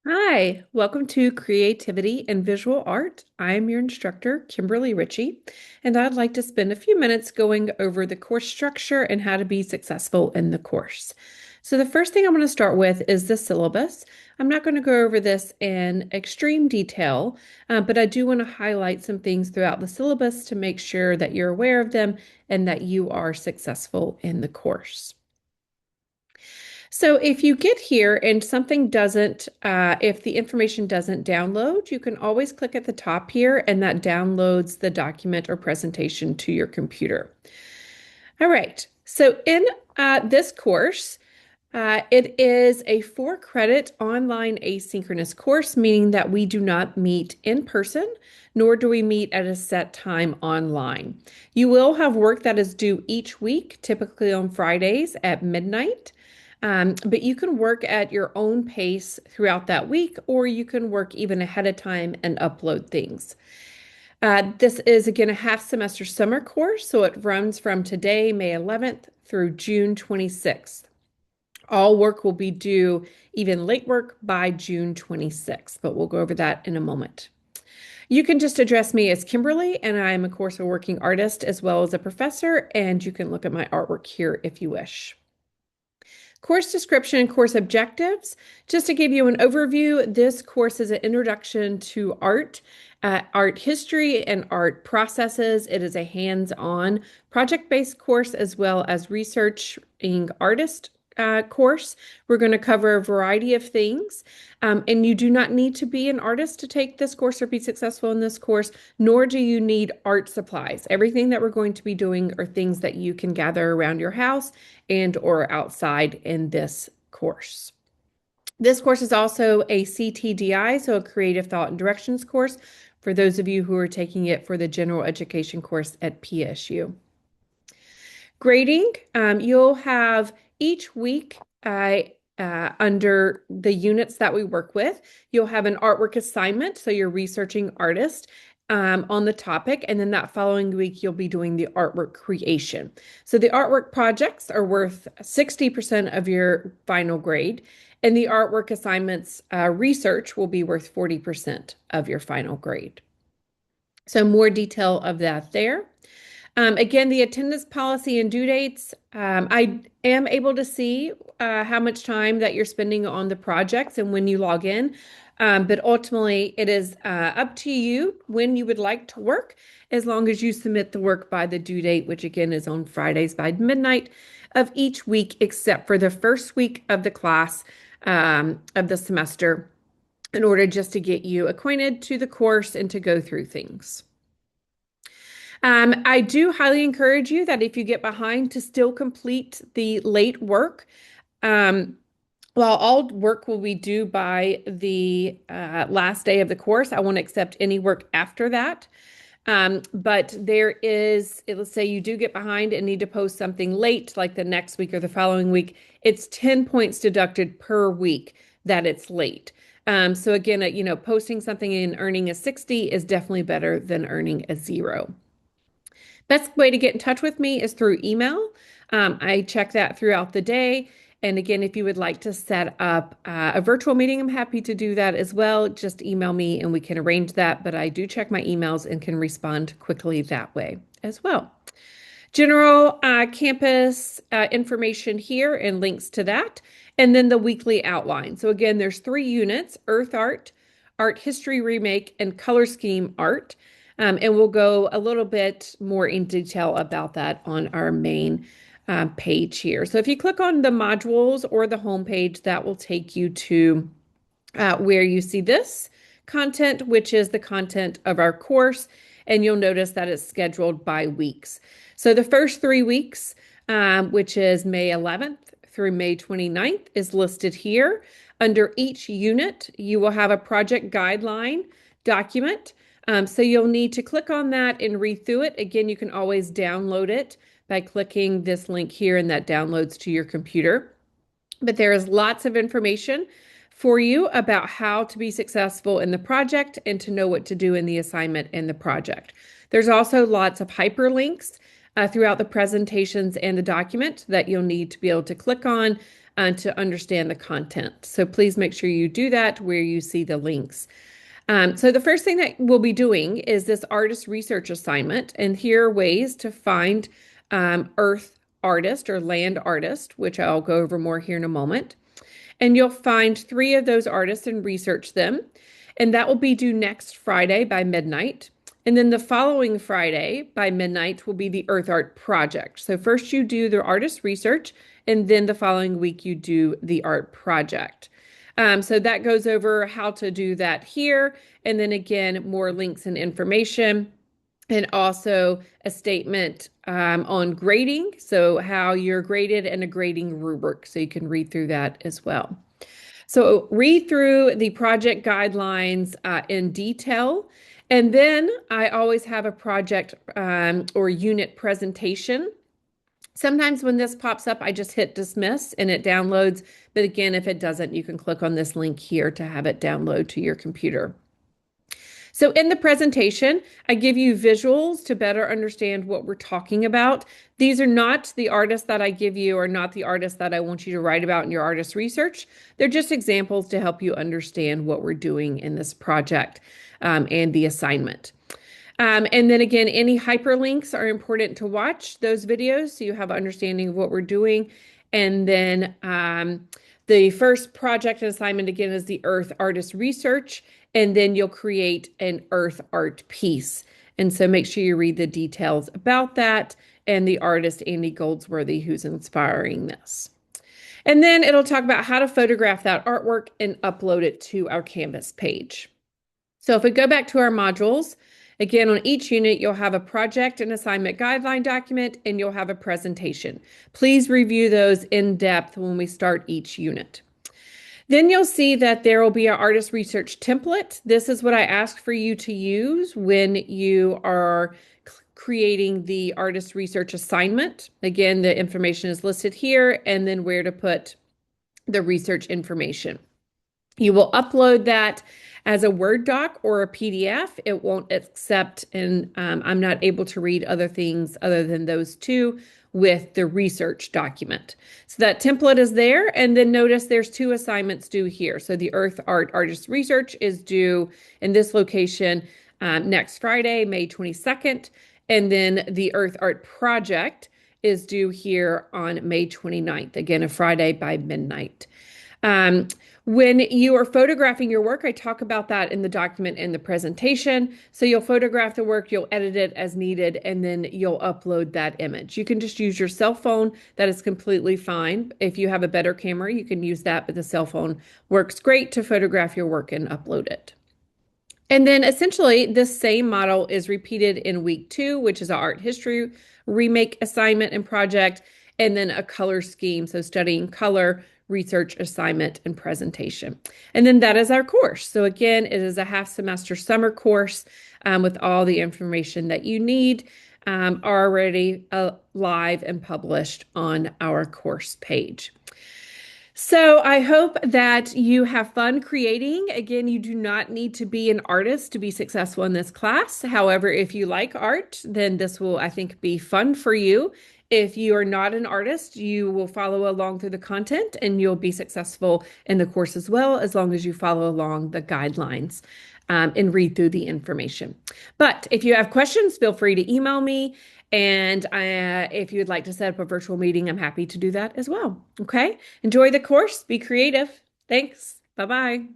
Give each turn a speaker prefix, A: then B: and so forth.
A: Hi, welcome to Creativity and Visual Art. I am your instructor, Kimberly Ritchie, and I'd like to spend a few minutes going over the course structure and how to be successful in the course. So the first thing I'm going to start with is the syllabus. I'm not going to go over this in extreme detail, but I do want to highlight some things throughout the syllabus to make sure that you're aware of them and that you are successful in the course. So if you get here and something doesn't, if the information doesn't download, you can always click at the top here and that downloads the document or presentation to your computer. All right, so in this course, it is a 4-credit online asynchronous course, meaning that we do not meet in person, nor do we meet at a set time online. You will have work that is due each week, typically on Fridays at midnight. But you can work at your own pace throughout that week, or you can work even ahead of time and upload things. This is again a half semester summer course, so it runs from today, May 11th, through June 26th. All work will be due, even late work, by June 26th, but we'll go over that in a moment. You can just address me as Kimberly, and I am, of course, a working artist as well as a professor, and you can look at my artwork here if you wish. Course description and course objectives. Just to give you an overview, this course is an introduction to art, art history, and art processes. It is a hands-on project-based course as well as researching artist course. We're going to cover a variety of things, and you do not need to be an artist to take this course or be successful in this course, nor do you need art supplies. Everything that we're going to be doing are things that you can gather around your house and or outside in this course. This course is also a CTDI, so a Creative Thought and Directions course, for those of you who are taking it for the general education course at PSU. Grading, you'll have each week under the units that we work with, you'll have an artwork assignment, so you're researching artist on the topic, and then that following week you'll be doing the artwork creation. So the artwork projects are worth 60% of your final grade, and the artwork assignments research will be worth 40% of your final grade. So more detail of that there. Again, the attendance policy and due dates, I am able to see how much time that you're spending on the projects and when you log in. But ultimately, it is up to you when you would like to work, as long as you submit the work by the due date, which again is on Fridays by midnight of each week, except for the first week of the class of the semester, in order just to get you acquainted to the course and to go through things. I do highly encourage you that if you get behind to still complete the late work. While all work will be due by the last day of the course, I won't accept any work after that. But there is, let's say you do get behind and need to post something late, like the next week or the following week, it's 10 points deducted per week that it's late. So again, posting something and earning a 60 is definitely better than earning a 0. Best way to get in touch with me is through email. I check that throughout the day. And again, if you would like to set up a virtual meeting, I'm happy to do that as well. Just email me and we can arrange that. But I do check my emails and can respond quickly that way as well. General campus information here and links to that. And then the weekly outline. So again, there's 3 units: Earth Art, Art History Remake, and Color Scheme Art. And we'll go a little bit more in detail about that on our main page here. So if you click on the modules or the home page, that will take you to where you see this content, which is the content of our course. And you'll notice that it's scheduled by weeks. So the first 3 weeks, which is May 11th through May 29th, is listed here. Under each unit, you will have a project guideline document. So you'll need to click on that and read through it. Again, you can always download it by clicking this link here, and that downloads to your computer. But there is lots of information for you about how to be successful in the project and to know what to do in the assignment and the project. There's also lots of hyperlinks throughout the presentations and the document that you'll need to be able to click on to understand the content. So please make sure you do that where you see the links. So the first thing that we'll be doing is this artist research assignment, and here are ways to find earth artist or land artist, which I'll go over more here in a moment. And you'll find 3 of those artists and research them. And that will be due next Friday by midnight. And then the following Friday by midnight will be the Earth Art project. So first you do the artist research, and then the following week you do the art project. So that goes over how to do that here. And then again, more links and information, and also a statement on grading. So how you're graded, and a grading rubric. So you can read through that as well. So read through the project guidelines in detail. And then I always have a project or unit presentation. Sometimes when this pops up, I just hit dismiss and it downloads. But again, if it doesn't, you can click on this link here to have it download to your computer. So in the presentation, I give you visuals to better understand what we're talking about. These are not the artists that I give you, or not the artists that I want you to write about in your artist research. They're just examples to help you understand what we're doing in this project and the assignment. And then again, any hyperlinks are important to watch those videos so you have an understanding of what we're doing. And then the first project and assignment again is the Earth Artist Research, and then you'll create an Earth Art piece. And so make sure you read the details about that and the artist, Andy Goldsworthy, who's inspiring this. And then it'll talk about how to photograph that artwork and upload it to our Canvas page. So if we go back to our modules, again, on each unit, you'll have a project and assignment guideline document, and you'll have a presentation. Please review those in depth when we start each unit. Then you'll see that there will be an artist research template. This is what I ask for you to use when you are creating the artist research assignment. Again, the information is listed here, and then where to put the research information. You will upload that as a Word doc or a PDF. It won't accept, and I'm not able to read other things other than those 2 with the research document. So that template is there, and then notice there's 2 assignments due here. So the Earth Art Artist Research is due in this location next Friday, May 22nd, and then the Earth Art Project is due here on May 29th, again, a Friday by midnight. When you are photographing your work, I talk about that in the document and the presentation. So you'll photograph the work, you'll edit it as needed, and then you'll upload that image. You can just use your cell phone. That is completely fine. If you have a better camera, you can use that, but the cell phone works great to photograph your work and upload it. And then essentially this same model is repeated in week 2, which is an art history remake assignment and project, and then a color scheme. So studying color, research assignment, and presentation. And then that is our course. So again, it is a half semester summer course with all the information that you need already live and published on our course page. So I hope that you have fun creating. Again, you do not need to be an artist to be successful in this class. However, if you like art, then this will, I think, be fun for you. If you are not an artist, you will follow along through the content and you'll be successful in the course as well, as long as you follow along the guidelines and read through the information. But if you have questions, feel free to email me. And if you would like to set up a virtual meeting, I'm happy to do that as well. Okay. Enjoy the course. Be creative. Thanks. Bye-bye.